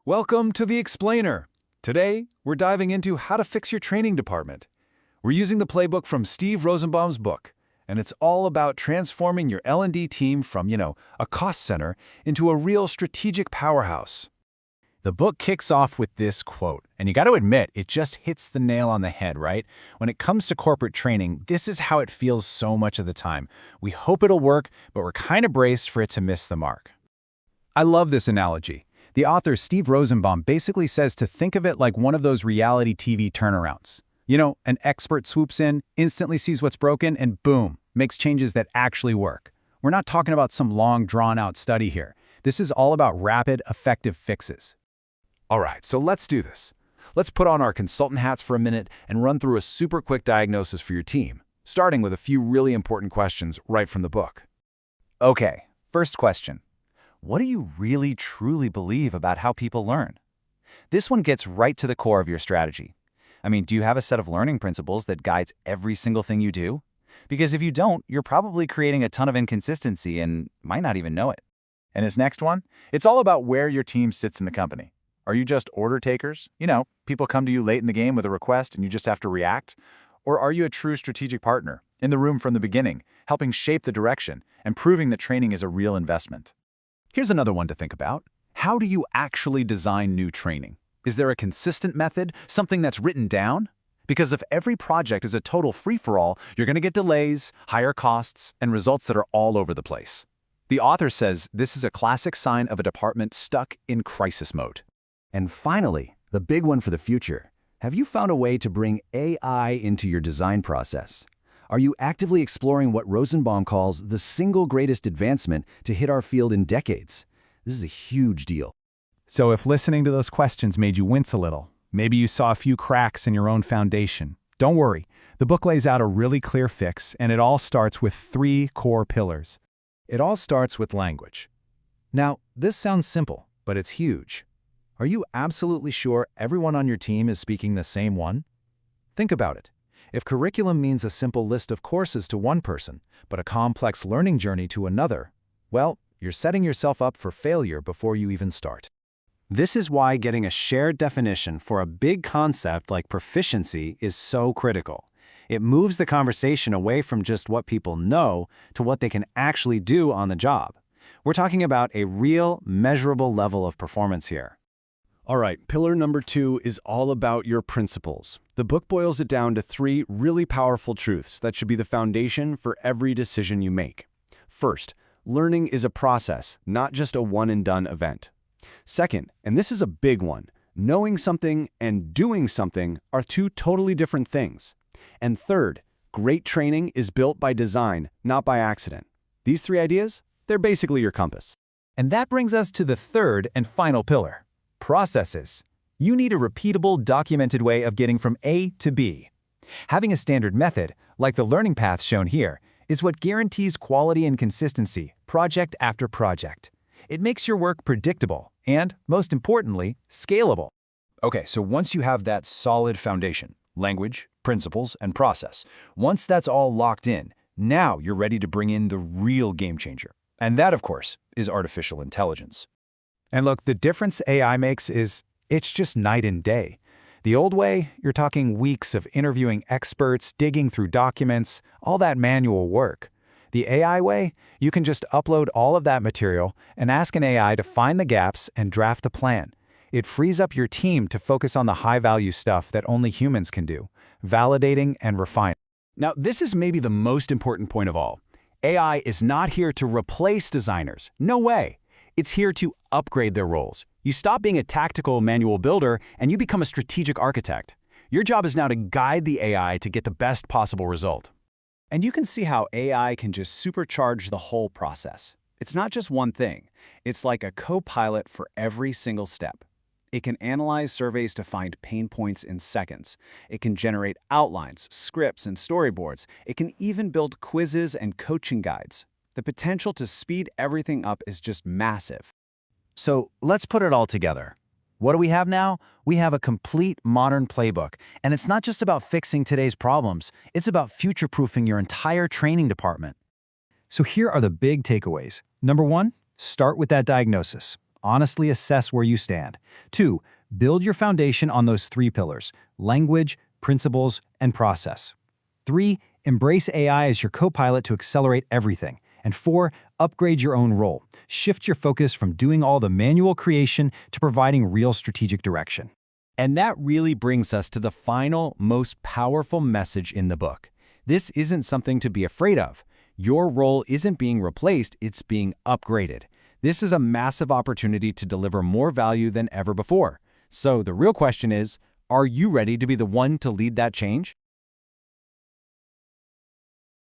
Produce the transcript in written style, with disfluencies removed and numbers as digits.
Welcome to The Explainer. Today, we're diving into how to fix your training department. We're using the playbook from Steve Rosenbaum's book, and it's all about transforming your L&D team from, a cost center into a real strategic powerhouse. The book kicks off with this quote, and you got to admit, it just hits the nail on the head, right? When it comes to corporate training, this is how it feels so much of the time. We hope it'll work, but we're kind of braced for it to miss the mark. I love this analogy. The author Steve Rosenbaum basically says to think of it like one of those reality TV turnarounds. An expert swoops in, instantly sees what's broken, and boom, makes changes that actually work. We're not talking about some long, drawn-out study here. This is all about rapid, effective fixes. All right, so let's do this. Let's put on our consultant hats for a minute and run through a super quick diagnosis for your team, starting with a few really important questions right from the book. Okay, first question. What do you really truly believe about how people learn? This one gets right to the core of your strategy. Do you have a set of learning principles that guides every single thing you do? Because if you don't, you're probably creating a ton of inconsistency and might not even know it. And this next one, it's all about where your team sits in the company. Are you just order takers? People come to you late in the game with a request and you just have to react? Or are you a true strategic partner, in the room from the beginning, helping shape the direction and proving that training is a real investment? Here's another one to think about. How do you actually design new training? Is there a consistent method, something that's written down? Because if every project is a total free-for-all, you're going to get delays, higher costs, and results that are all over the place. The author says this is a classic sign of a department stuck in crisis mode. And finally, the big one for the future. Have you found a way to bring AI into your design process? Are you actively exploring what Rosenbaum calls the single greatest advancement to hit our field in decades? This is a huge deal. So if listening to those questions made you wince a little, maybe you saw a few cracks in your own foundation, don't worry. The book lays out a really clear fix, and it all starts with 3 core pillars. It all starts with language. Now, this sounds simple, but it's huge. Are you absolutely sure everyone on your team is speaking the same one? Think about it. If curriculum means a simple list of courses to one person, but a complex learning journey to another, well, you're setting yourself up for failure before you even start. This is why getting a shared definition for a big concept like proficiency is so critical. It moves the conversation away from just what people know to what they can actually do on the job. We're talking about a real, measurable level of performance here. All right, pillar number 2 is all about your principles. The book boils it down to 3 really powerful truths that should be the foundation for every decision you make. First, learning is a process, not just a one-and-done event. Second, and this is a big one, knowing something and doing something are 2 totally different things. And third, great training is built by design, not by accident. These 3 ideas, they're basically your compass. And that brings us to the third and final pillar. Processes. You need a repeatable, documented way of getting from A to B. Having a standard method, like the learning path shown here, is what guarantees quality and consistency, project after project. It makes your work predictable and, most importantly, scalable. Okay, so once you have that solid foundation, language, principles, and process, once that's all locked in, now you're ready to bring in the real game changer. And that, of course, is artificial intelligence. And look, the difference AI makes is it's just night and day. The old way, you're talking weeks of interviewing experts, digging through documents, all that manual work. The AI way, you can just upload all of that material and ask an AI to find the gaps and draft a plan. It frees up your team to focus on the high-value stuff that only humans can do, validating and refining. Now, this is maybe the most important point of all. AI is not here to replace designers. No way. It's here to upgrade their roles. You stop being a tactical manual builder and you become a strategic architect. Your job is now to guide the AI to get the best possible result. And you can see how AI can just supercharge the whole process. It's not just one thing. It's like a co-pilot for every single step. It can analyze surveys to find pain points in seconds. It can generate outlines, scripts, and storyboards. It can even build quizzes and coaching guides. The potential to speed everything up is just massive. So let's put it all together. What do we have now? We have a complete modern playbook. And it's not just about fixing today's problems. It's about future-proofing your entire training department. So here are the big takeaways. Number 1, start with that diagnosis. honestly assess where you stand. 2. Build your foundation on those 3 pillars: language, principles, and process. 3. Embrace AI as your co-pilot to accelerate everything. And 4. Upgrade your own role. Shift your focus from doing all the manual creation to providing real strategic direction. And that really brings us to the final, most powerful message in the book. This isn't something to be afraid of. Your role isn't being replaced, it's being upgraded. This is a massive opportunity to deliver more value than ever before. So the real question is, are you ready to be the one to lead that change?